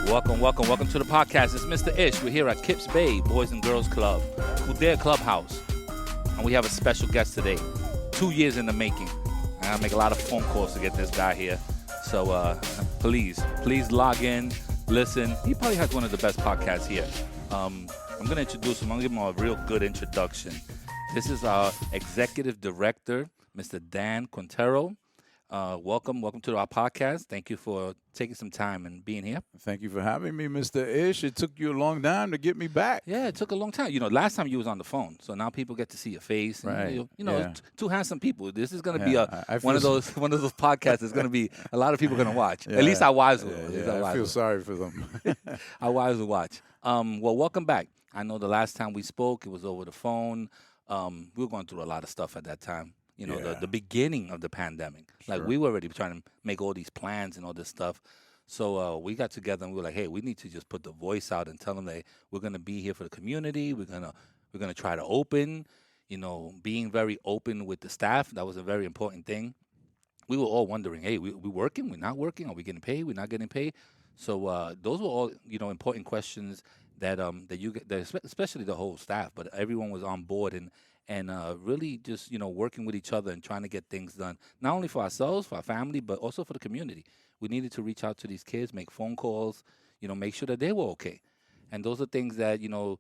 Welcome to the podcast. It's Mr. Ish. We're here at Kips Bay Boys and Girls Club, Quintero Clubhouse, and we have a special guest today. 2 years in the making. I make a lot of phone calls to get this guy here. So please log in, listen. He probably has one of the best podcasts here. I'm going to introduce him. I'm going to give him a real good introduction. This is our executive director, Mr. Dan Quintero. Welcome to our podcast. Thank you for taking some time and being here. Thank you for having me, Mr. Ish. It took you a long time to get me back. Yeah, it took a long time. Last time you was on the phone, so now people get to see your face. And, right. Yeah. Two handsome people. This is going to be one of those podcasts. It's going to be a lot of people going to watch. Yeah. At least our wives will. I feel sorry for them. Our wives will watch. Well, welcome back. I know the last time we spoke, it was over the phone. We were going through a lot of stuff at that time. The beginning of the pandemic. Sure. Like, we were already trying to make all these plans and all this stuff. So we got together and we were like, hey, we need to just put the voice out and tell them that we're going to be here for the community. We're gonna try to open, being very open with the staff. That was a very important thing. We were all wondering, hey, we working? We're not working? Are we getting paid? We're not getting paid? So those were all, important questions that especially the whole staff, but everyone was on board and really just, working with each other and trying to get things done, not only for ourselves, for our family, but also for the community. We needed to reach out to these kids, make phone calls, make sure that they were okay. And those are things that, you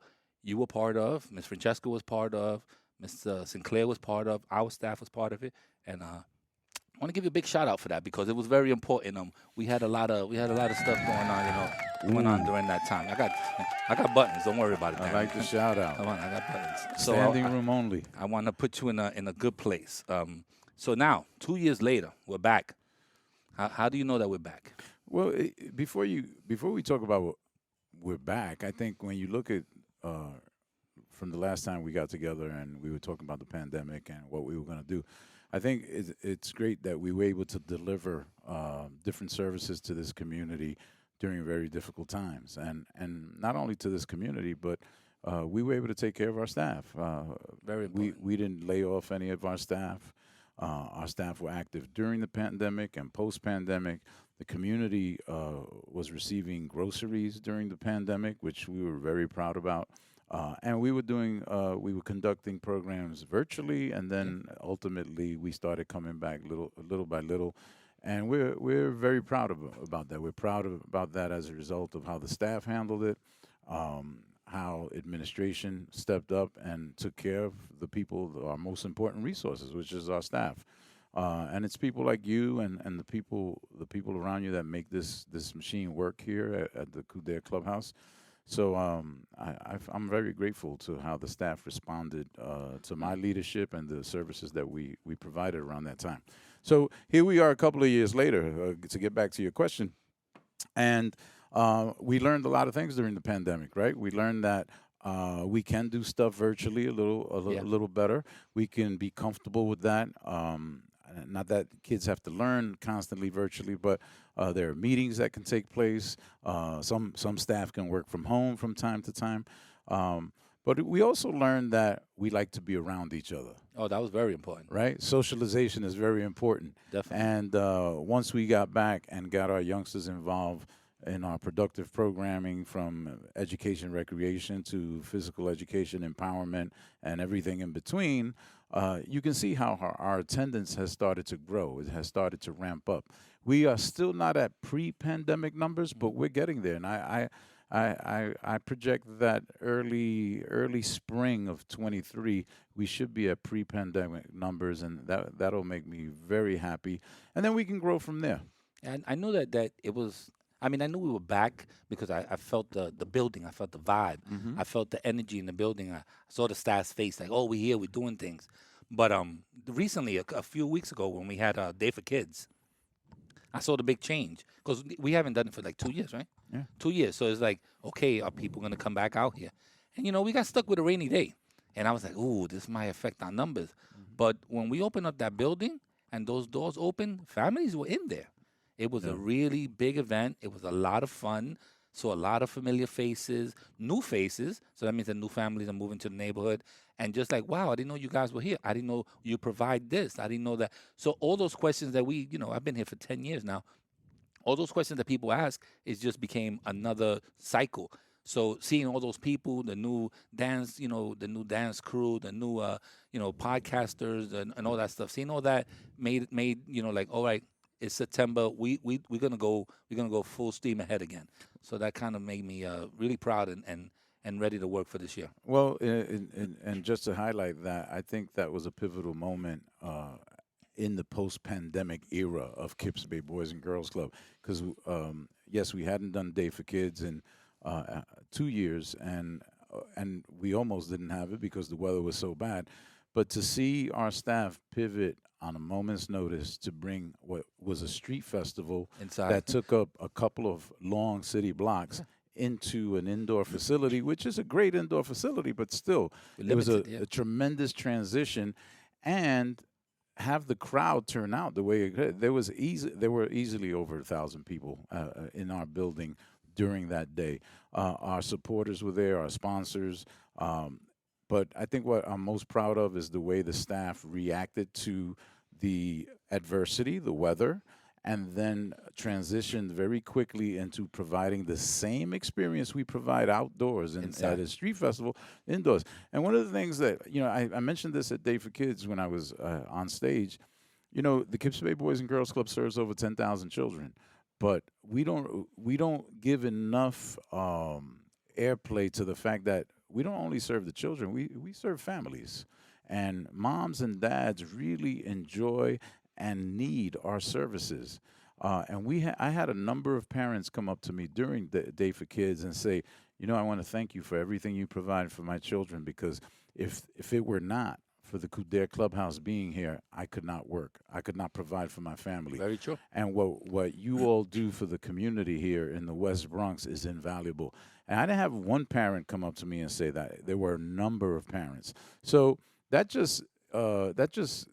were part of, Ms. Francesca was part of, Ms. Sinclair was part of, our staff was part of it. And I want to give you a big shout out for that because it was very important. We had a lot of stuff going on during that time. I got buttons. Don't worry about it, man. I like the shout out. Come on, I got buttons. Standing room only. I want to put you in a good place. So now, 2 years later, we're back. How do you know that we're back? Well, before we talk about we're back, I think when you look at from the last time we got together and we were talking about the pandemic and what we were going to do, I think it's great that we were able to deliver different services to this community during very difficult times, and not only to this community, but we were able to take care of our staff. Very important. We didn't lay off any of our staff. Our staff were active during the pandemic and post-pandemic. The community was receiving groceries during the pandemic, which we were very proud about. And we were conducting programs virtually, and then ultimately we started coming back little by little. And we're very proud about that. We're proud about that as a result of how the staff handled it, how administration stepped up and took care of the people, our most important resources, which is our staff. And it's people like you and the people around you that make this machine work here at the Quintero Clubhouse. So I'm very grateful to how the staff responded to my leadership and the services that we provided around that time. So here we are a couple of years later, to get back to your question. And we learned a lot of things during the pandemic, right? We learned that we can do stuff virtually a little better. We can be comfortable with that. Not that kids have to learn constantly virtually, but there are meetings that can take place. Some staff can work from home from time to time. But we also learned that we like to be around each other. Oh, that was very important. Right? Socialization is very important. Definitely. And once we got back and got our youngsters involved in our productive programming, from education, recreation to physical education, empowerment, and everything in between, you can see how our attendance has started to grow. It has started to ramp up. We are still not at pre-pandemic numbers, but we're getting there. And I project that early spring of 23, we should be at pre-pandemic numbers, and that'll make me very happy. And then we can grow from there. And I knew that it was. I mean, I knew we were back because I felt the building. I felt the vibe. Mm-hmm. I felt the energy in the building. I saw the staff's face, like, oh, we're here, we're doing things. But recently, a few weeks ago, when we had Day for Kids, I saw the big change because we haven't done it for like 2 years, right? Yeah. 2 years. So it's like, okay, are people going to come back out here? And, we got stuck with a rainy day. And I was like, ooh, this might affect our numbers. Mm-hmm. But when we opened up that building and those doors opened, families were in there. It was a really big event. It was a lot of fun. So a lot of familiar faces, new faces. So that means that new families are moving to the neighborhood. And just like, wow, I didn't know you guys were here. I didn't know you provide this. I didn't know that. So all those questions that I've been here for 10 years now. all those questions that people ask, it just became another cycle. So seeing all those people, the new dance, the new dance crew, the new podcasters and all that stuff, seeing all that made like, all right, it's September, we're gonna go full steam ahead again. So that kind of made me really proud and ready to work for this year. Well, and just to highlight that, I think that was a pivotal moment in the post-pandemic era of Kips Bay Boys and Girls Club, because yes, we hadn't done Day for Kids in 2 years, and we almost didn't have it because the weather was so bad. But to see our staff pivot on a moment's notice to bring what was a street festival Inside. that took up a couple of long city blocks into an indoor facility, which is a great indoor facility, but still, it was Limited, yeah. a tremendous transition, and have the crowd turn out the way it could. There were easily over 1,000 people in our building during that day. Our supporters were there, our sponsors. But I think what I'm most proud of is the way the staff reacted to the adversity, the weather, and then transitioned very quickly into providing the same experience we provide outdoors and at Inside. a street festival indoors. And one of the things that, I mentioned this at Day for Kids when I was on stage. The Kips Bay Boys and Girls Club serves over 10,000 children, but we don't give enough airplay to the fact that we don't only serve the children, we serve families. And moms and dads really enjoy and need our services. I had a number of parents come up to me during the Day for Kids and say, I want to thank you for everything you provide for my children, because if it were not for the Kudare Clubhouse being here, I could not work. I could not provide for my family. Very true. And what you all do for the community here in the West Bronx is invaluable. And I didn't have one parent come up to me and say that. There were a number of parents. So that just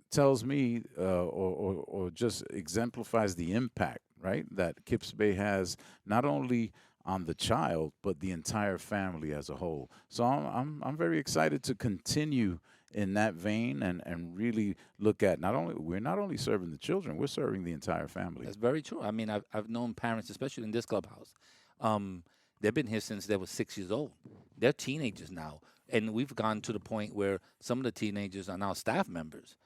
tells me, or just exemplifies the impact, right, that Kips Bay has not only on the child but the entire family as a whole. So I'm very excited to continue in that vein, and really look at, we're not only serving the children, we're serving the entire family. That's very true. I mean, I've known parents, especially in this clubhouse. They've been here since they were 6 years old. They're teenagers now, and we've gone to the point where some of the teenagers are now staff members.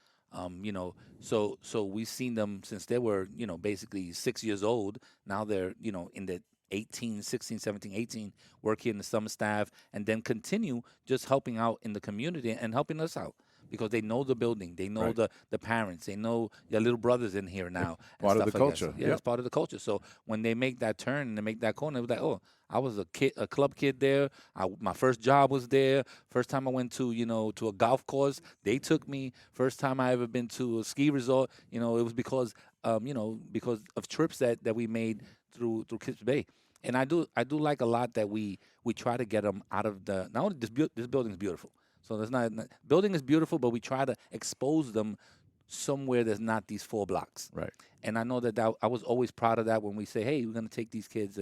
So we've seen them since they were, basically 6 years old. Now they're, in the 18, 16, 17, 18, work here in the summer staff, and then continue just helping out in the community and helping us out, because they know the building, they know Right. the parents, they know their little brothers in here now. And Part of stuff the like that. culture. So, yeah, Yep. it's part of the culture. So when they make that turn and they make that corner, it was like, oh, I was a club kid there. My first job was there. First time I went to a golf course, they took me. First time I ever been to a ski resort, it was because of trips that we made through Kips Bay. And I do like a lot that we try to get them out of the, not only this building is beautiful. So there's building is beautiful, but we try to expose them somewhere there's not these 4 blocks. Right. And I know that I was always proud of that when we say, hey, we're going to take these kids,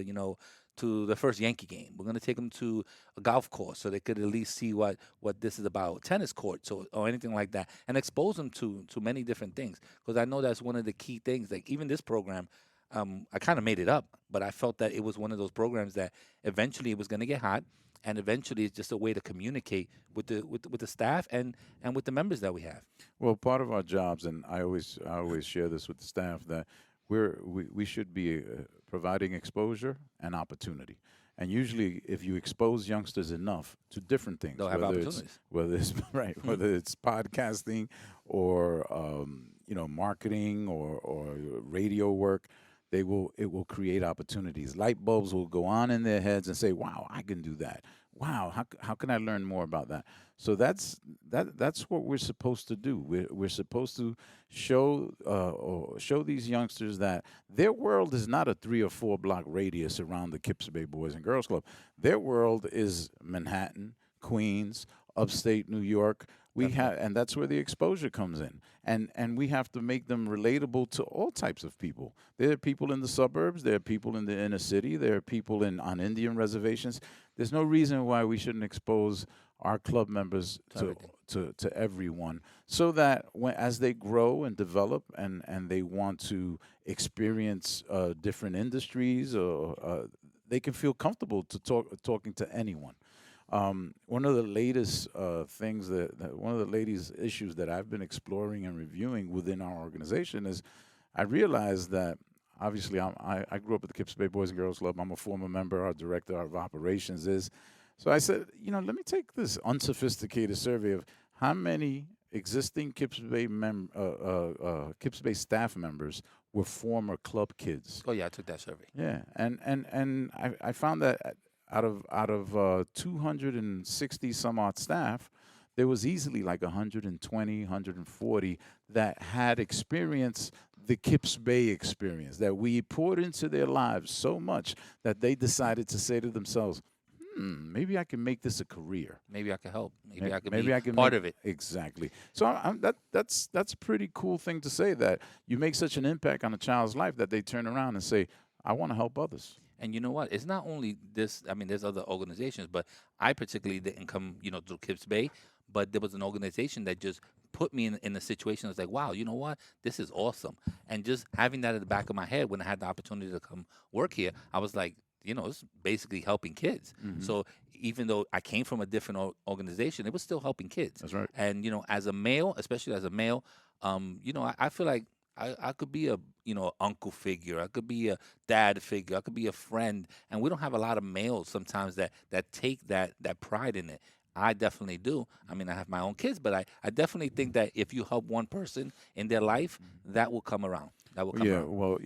to the first Yankee game. We're going to take them to a golf course so they could at least see what this is about, tennis courts or anything like that, and expose them to many different things. Because I know that's one of the key things. Like even this program, I kind of made it up, but I felt that it was one of those programs that eventually it was going to get hot, and eventually it's just a way to communicate with the staff and with the members that we have. Well, part of our jobs, and I always share this with the staff, that we should be providing exposure and opportunity. And usually, if you expose youngsters enough to different things, They'll have whether it's opportunities. whether it's right, whether it's podcasting or marketing or radio work, it will create opportunities. Light bulbs will go on in their heads and say, "Wow, I can do that. Wow, how can I learn more about that?" So that's what we're supposed to do. We're supposed to show these youngsters that their world is not a 3 or 4 block radius around the Kips Bay Boys and Girls Club. Their world is Manhattan, Queens, upstate New York. And that's where the exposure comes in, and we have to make them relatable to all types of people. There are people in the suburbs, there are people in the inner city, there are people on Indian reservations. There's no reason why we shouldn't expose our club members To everything. to everyone, so that when as they grow and develop and they want to experience different industries, or they can feel comfortable to talking to anyone. One of the latest things one of the latest issues that I've been exploring and reviewing within our organization is I realized that obviously I grew up at the Kips Bay Boys and Girls Club. I'm a former member. Our director of operations is. So I said, let me take this unsophisticated survey of how many existing Kips Bay staff members were former club kids. Oh yeah, I took that survey. Yeah, and I found that out of 260 some odd staff, there was easily like 120, 140 that had experienced the Kips Bay experience, that we poured into their lives so much that they decided to say to themselves, maybe I can make this a career. Maybe I could help. Maybe I could Maybe be I can part make of it. exactly. So that's a pretty cool thing to say, that you make such an impact on a child's life that they turn around and say, I want to help others. And you know what? It's not only this. I mean, there's other organizations, but I particularly didn't come, through Kips Bay. But there was an organization that just put me in a situation that's like, wow, you know what? This is awesome. And just having that at the back of my head when I had the opportunity to come work here, I was like, it's basically helping kids. Hmm. So even though I came from a different organization, it was still helping kids. That's right. And as a male, especially as a male, I feel like I could be a uncle figure. I could be a dad figure. I could be a friend. And we don't have a lot of males sometimes that take that pride in it. I definitely do. I mean, I have my own kids, but I definitely think that if you help one person in their life, that will come around. That will come Yeah, around. well,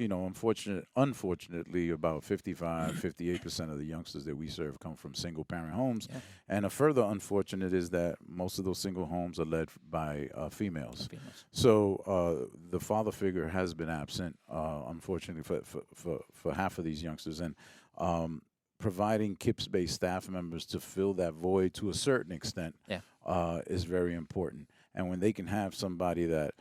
unfortunately, about 55, 58% of the youngsters that we serve come from single parent homes. Yeah, And a further unfortunate is that most of those single homes are led by females. females. So the father figure has been absent, unfortunately, for half of these youngsters. And providing Kips-based staff members to fill that void to a certain extent Yeah. is very important. And when they can have somebody that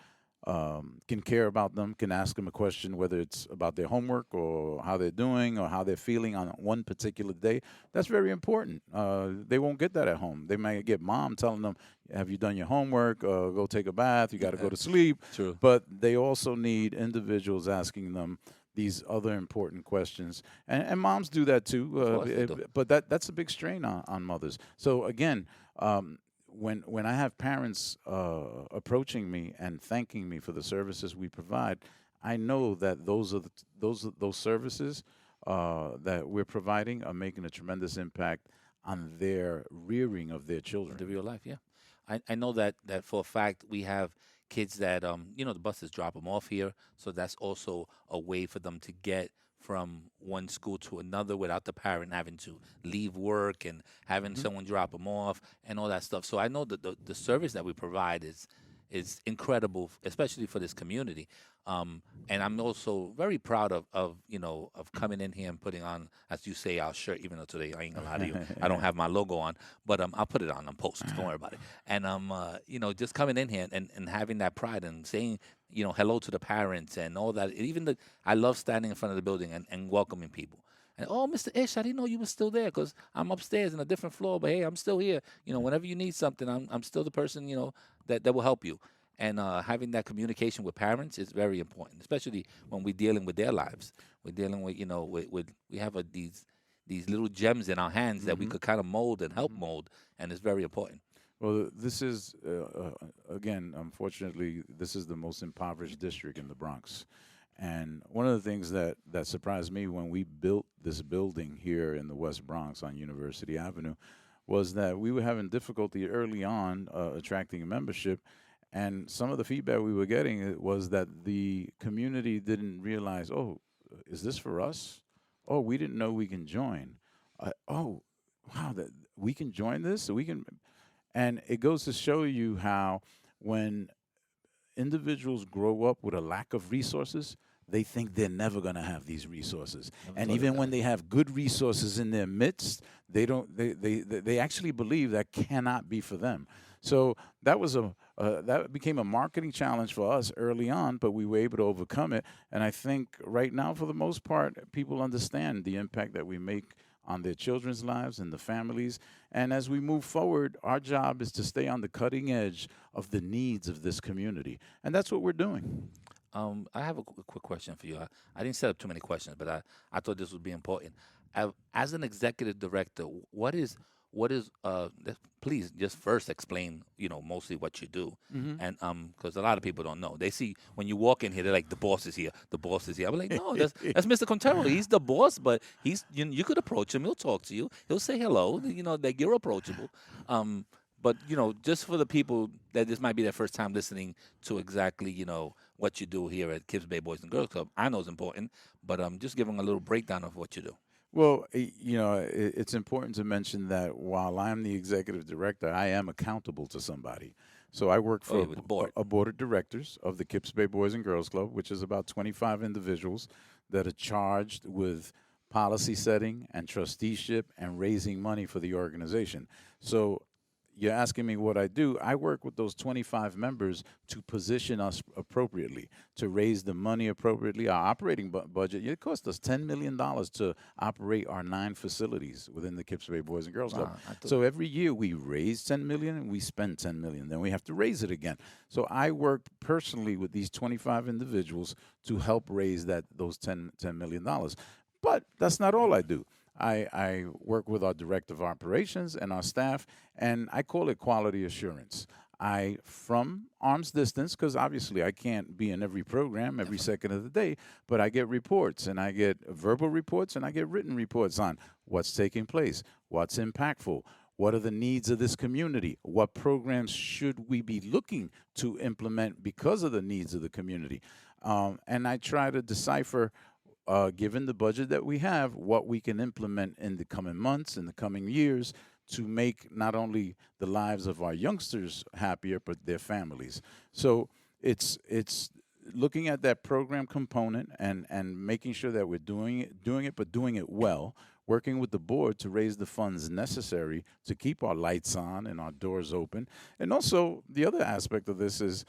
can care about them, can ask them a question, whether it's about their homework or how they're doing or how they're feeling on one particular day, that's very important. They won't get that at home. They might get mom telling them, have you done your homework? Go take a bath. You got to go to sleep. True. But they also need individuals asking them these other important questions. And moms do that too. Of course they do. But that's a big strain on mothers. So again, when I have parents approaching me and thanking me for the services we provide, I know that those services that we're providing are making a tremendous impact on their rearing of their children. The real life, yeah. I know that for a fact. We have kids that the buses drop them off here, so that's also a way for them to get from one school to another without the parent having to leave work and having someone drop them off and all that stuff. So I know that the service that we provide is incredible, especially for this community. And I'm also very proud of coming in here and putting on, as you say, our shirt. Even though today I ain't gonna lie to you, I don't have my logo on, but I'll put it on post. Don't worry about it. And just coming in here and having that pride and saying, hello to the parents and all that. I love standing in front of the building and welcoming people. And oh, Mr. Ish, I didn't know you were still there because I'm upstairs in a different floor. But hey, I'm still here. Whenever you need something, I'm still the person that will help you. And having that communication with parents is very important, especially when we're dealing with their lives. We're dealing with we have these little gems in our hands that we could kind of mold and help mold, and it's very important. Well, this is, again, unfortunately, this is the most impoverished district in the Bronx. And one of the things that surprised me when we built this building here in the West Bronx on University Avenue was that we were having difficulty early on attracting a membership. And some of the feedback we were getting was that the community didn't realize, oh, is this for us? Oh, we didn't know we can join. Oh, wow, that we can join this? So we can. And it goes to show you how when individuals grow up with a lack of resources, they think they're never going to have these resources. Never And thought of even that. when they have good resources in their midst, they actually believe that cannot be for them. So that became a marketing challenge for us early on, but we were able to overcome it. And I think right now, for the most part, people understand the impact that we make on their children's lives and the families. And as we move forward, our job is to stay on the cutting edge of the needs of this community. And that's what we're doing. I have a quick question for you. I didn't set up too many questions, but I thought this would be important. As an executive director, please just first explain, mostly what you do, Hmm. and because a lot of people don't know. They see when you walk in here, they're like, the boss is here, the boss is here. I'm like, no, that's Mr. Quintero. He's the boss, but you could approach him. He'll talk to you. He'll say hello. Like you're approachable. But just for the people that this might be their first time listening to exactly, what you do here at Kips Bay Boys and Girls Club, I know it's important, but just giving a little breakdown of what you do. Well, it's important to mention that while I'm the executive director, I am accountable to somebody. So I work Oh, for yeah, with the board. a board of directors of the Kips Bay Boys and Girls Club, which is about 25 individuals that are charged with policy setting and trusteeship and raising money for the organization. So you're asking me what I do. I work with those 25 members to position us appropriately, to raise the money appropriately. Our operating budget, it costs us $10 million to operate our 9 facilities within the Kips Bay Boys and Girls Club. Wow, So every year we raise 10 million and we spend 10 million. Then we have to raise it again. So I work personally with these 25 individuals to help raise those $10 million. But that's not all I do. I work with our director of operations and our staff, and I call it quality assurance. From arm's distance, because obviously I can't be in every program every second of the day, but I get reports, and I get verbal reports, and I get written reports on what's taking place, what's impactful, what are the needs of this community, what programs should we be looking to implement because of the needs of the community. And I try to decipher, given the budget that we have, what we can implement in the coming months, in the coming years, to make not only the lives of our youngsters happier, but their families. So it's looking at that program component and making sure that we're but doing it well. Working with the board to raise the funds necessary to keep our lights on and our doors open. And also, the other aspect of this is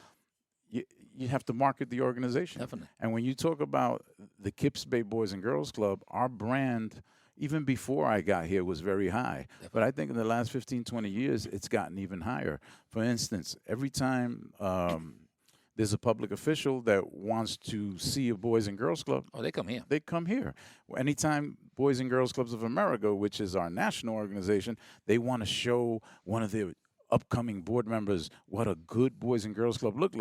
you have to market the organization. Definitely. And when you talk about the Kips Bay Boys and Girls Club, our brand, even before I got here, was very high. But I think in the last 15, 20 years, it's gotten even higher. For instance, every time there's a public official that wants to see a Boys and Girls Club, Oh, they come here. they come here. Anytime Boys and Girls Clubs of America, which is our national organization, they want to show one of their upcoming board members what a good Boys and Girls Club looks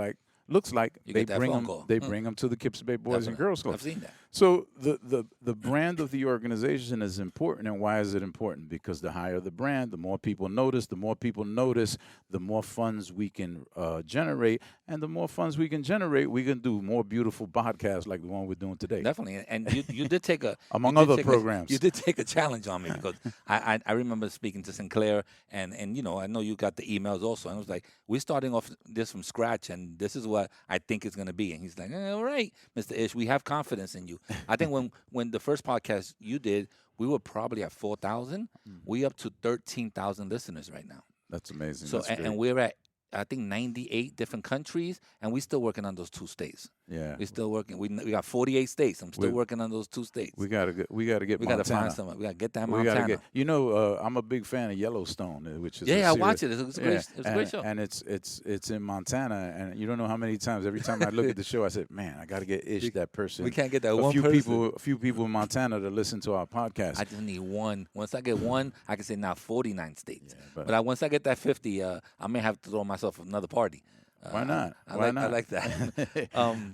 like, You they get that bring phone them. call. They bring them to the Kips Bay Boys and Definitely. Girls Club. I've seen that. So the brand of the organization is important, and why is it important? Because the higher the brand, the more people notice. The more people notice, the more funds we can generate, and the more funds we can generate, we can do more beautiful podcasts like the one we're doing today. Definitely, and you did take a Among you did other take programs. you did take a challenge on me because I remember speaking to Sinclair and I know you got the emails also, and I was like, we're starting off this from scratch, and this is what I think it's going to be, and he's like, all right, Mr. Ish, we have confidence in you. I think when the first podcast you did, we were probably at 4,000. We up to 13,000 listeners right now. That's amazing. So That's great. and we're at I think 98 different countries, and we're still working on those 2 states. Yeah. We're still working. We got 48 states. I'm still We- working on those 2 states. We gotta get. We gotta get. We got to Montana. find someone. We got to get that We gotta Montana. get. I'm a big fan of Yellowstone, which is a Yeah, I series. watch it. It's a great. It's a great show. And it's in Montana, and you don't know how many times. Every time I look at the show, I said, "Man, I got to get Ish that person." We can't get that a one few person. a few people in Montana to listen to our podcast. I just need one. Once I get one, I can say now 49 states. but- but once I get that 50, I may have to throw myself another party. Why not? I Why like not? I like that.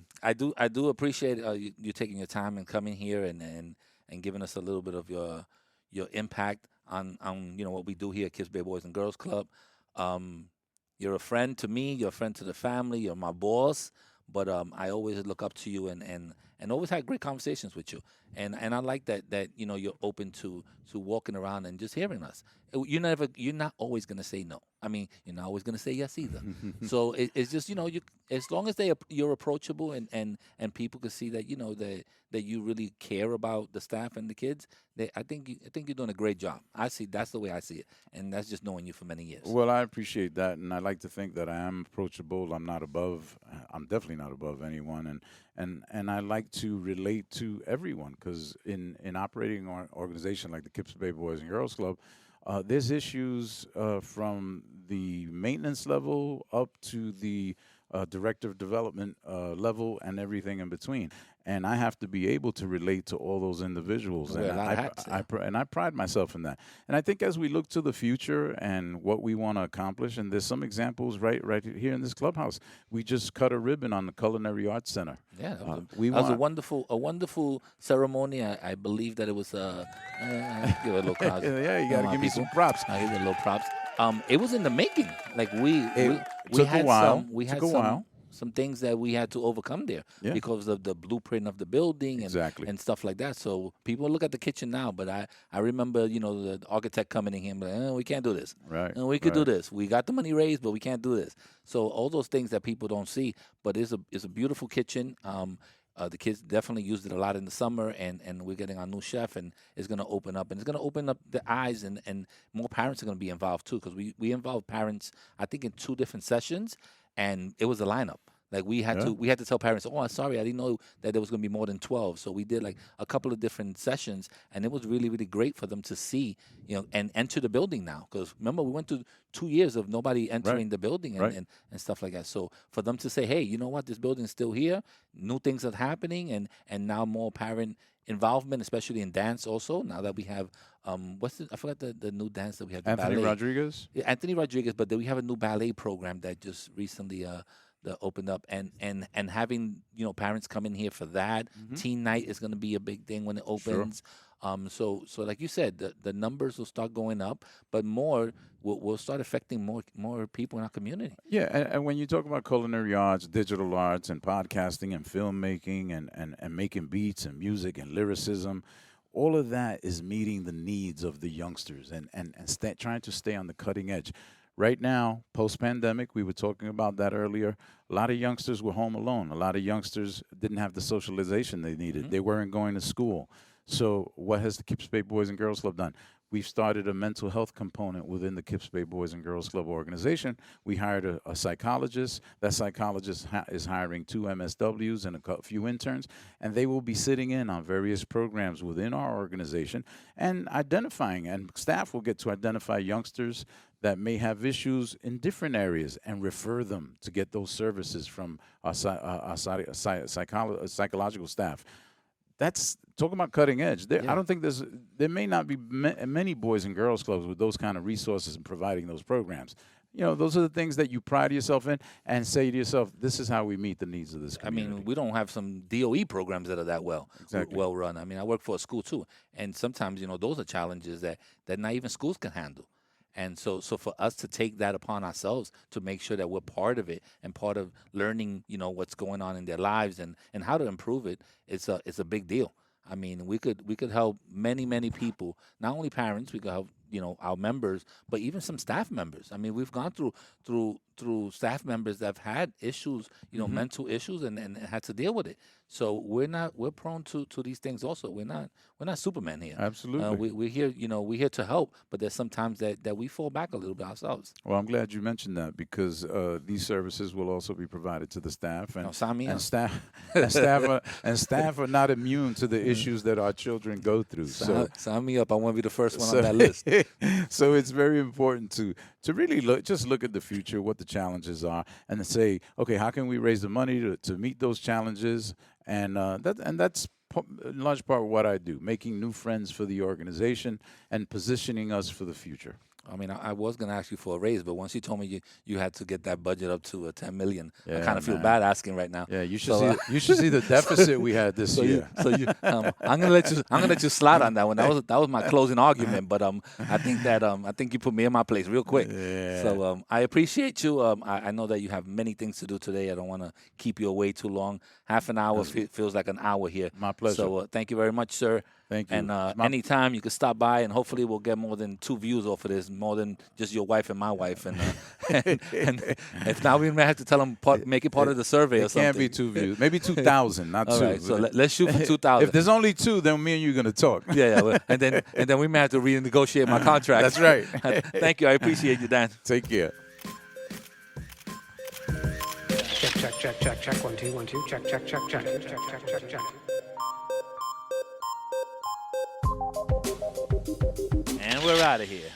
I do appreciate you taking your time and coming here and giving us a little bit of your impact on what we do here at Kips Bay Boys and Girls Club. You're a friend to me. You're a friend to the family. You're my boss. But I always look up to you and always had great conversations with you. And I like that you're open to walking around and just hearing us. You're not always gonna say no. I mean, you're not always gonna say yes either. So it's just as long as you're approachable and people can see that that you really care about the staff and the kids. I think you're doing a great job. That's the way I see it, and that's just knowing you for many years. Well, I appreciate that, and I like to think that I am approachable. I'm not above. I'm definitely not above anyone, and I like to relate to everyone, because in operating an organization like the Kips Bay Boys and Girls Club, there's issues from the maintenance level up to the director of development level and everything in between. And I have to be able to relate to all those individuals, Wear and a lot of hats, yeah. I pride myself in that. And I think as we look to the future and what we want to accomplish, and there's some examples right here in this clubhouse. We just cut a ribbon on the Culinary Arts Center. Yeah, We that was want a wonderful ceremony. I believe that it was give it a little crowd. yeah, you got to give me some props. I give it a little props. It was in the making. Like we took had a while. had Took a while. some things that we had to overcome there because of the blueprint of the building and stuff like that. So people look at the kitchen now, but I remember, the architect coming in here and like, we can't do this. Right. We could do this. We got the money raised, but we can't do this. So all those things that people don't see, but it's a beautiful kitchen. The kids definitely used it a lot in the summer, and we're getting our new chef, and it's going to open up. And it's going to open up the eyes, and more parents are going to be involved, too, because we involve parents, I think, in 2 different sessions, and it was a lineup. Like we had to tell parents, oh, sorry, I didn't know that there was going to be more than 12. So we did like a couple of different sessions, and it was really, really great for them to see, and enter the building now. Because remember, we went through 2 years of nobody entering the building and stuff like that. So for them to say, hey, you know what, this building's still here, new things are happening, and now more parent involvement, especially in dance also, now that we have, I forgot the new dance that we have. Anthony Rodriguez? Yeah, Anthony Rodriguez, but then we have a new ballet program that just recently that opened up, and having parents come in here for that. Teen night is going to be a big thing when it opens. So like you said, the numbers will start going up, but more will start affecting more people in our community. Yeah, and when you talk about culinary arts, digital arts, and podcasting, and filmmaking, and making beats and music and lyricism, all of that is meeting the needs of the youngsters and trying to stay on the cutting edge. Right now, post-pandemic, we were talking about that earlier, a lot of youngsters were home alone. A lot of youngsters didn't have the socialization they needed. They weren't going to school. So what has the Kips Bay Boys and Girls Club done? We've started a mental health component within the Kips Bay Boys and Girls Club organization. We hired a psychologist. That psychologist is hiring 2 MSWs and a few interns, and they will be sitting in on various programs within our organization and identifying, and staff will get to identify youngsters that may have issues in different areas and refer them to get those services from our psychological staff. That's talking about cutting edge. I don't think there may not be many boys and girls clubs with those kind of resources and providing those programs. Those are the things that you pride yourself in and say to yourself, this is how we meet the needs of this community. I mean, we don't have some DOE programs that are that well run. I mean, I work for a school too, and sometimes those are challenges that not even schools can handle. And so for us to take that upon ourselves to make sure that we're part of it and part of learning, what's going on in their lives and how to improve it, it's a big deal. I mean, we could help many people, not only parents, we could help, our members, but even some staff members. I mean, we've gone through staff members that have had issues, mental issues and had to deal with it. So we're prone to these things also. We're not Superman here. Absolutely. We're here, we're here to help, but there's sometimes that we fall back a little bit ourselves. Well, I'm glad you mentioned that because these services will also be provided to the staff, and staff are not immune to the issues that our children go through. Sign me up. I want to be the first one on that list. So it's very important to really look at the future, what the challenges are, and to say, okay, how can we raise the money to meet those challenges? And that's in large part what I do, making new friends for the organization and positioning us for the future. I mean, I was going to ask you for a raise, but once you told me you had to get that budget up to $10 million, I kind of feel bad asking right now. Yeah, you should see the deficit we had this year. I'm gonna let you slide on that one. That was my closing argument, but I think you put me in my place real quick. Yeah. So I appreciate you. I know that you have many things to do today. I don't want to keep you away too long. Half an hour feels like an hour here. My pleasure. So thank you very much, sir. Thank you. And anytime you can stop by, and hopefully we'll get more than 2 views off of this, more than just your wife and my wife. And if not, we may have to tell them make it part of the survey or something. It can't be 2 views, maybe 2,000, not 2. All right, so let's shoot for 2,000. If there's only 2, then me and you are gonna talk. Yeah. And then we may have to renegotiate my contract. That's right. Thank you. I appreciate you, Dan. Take care. check. 1 2 1 2. Check. And we're out of here.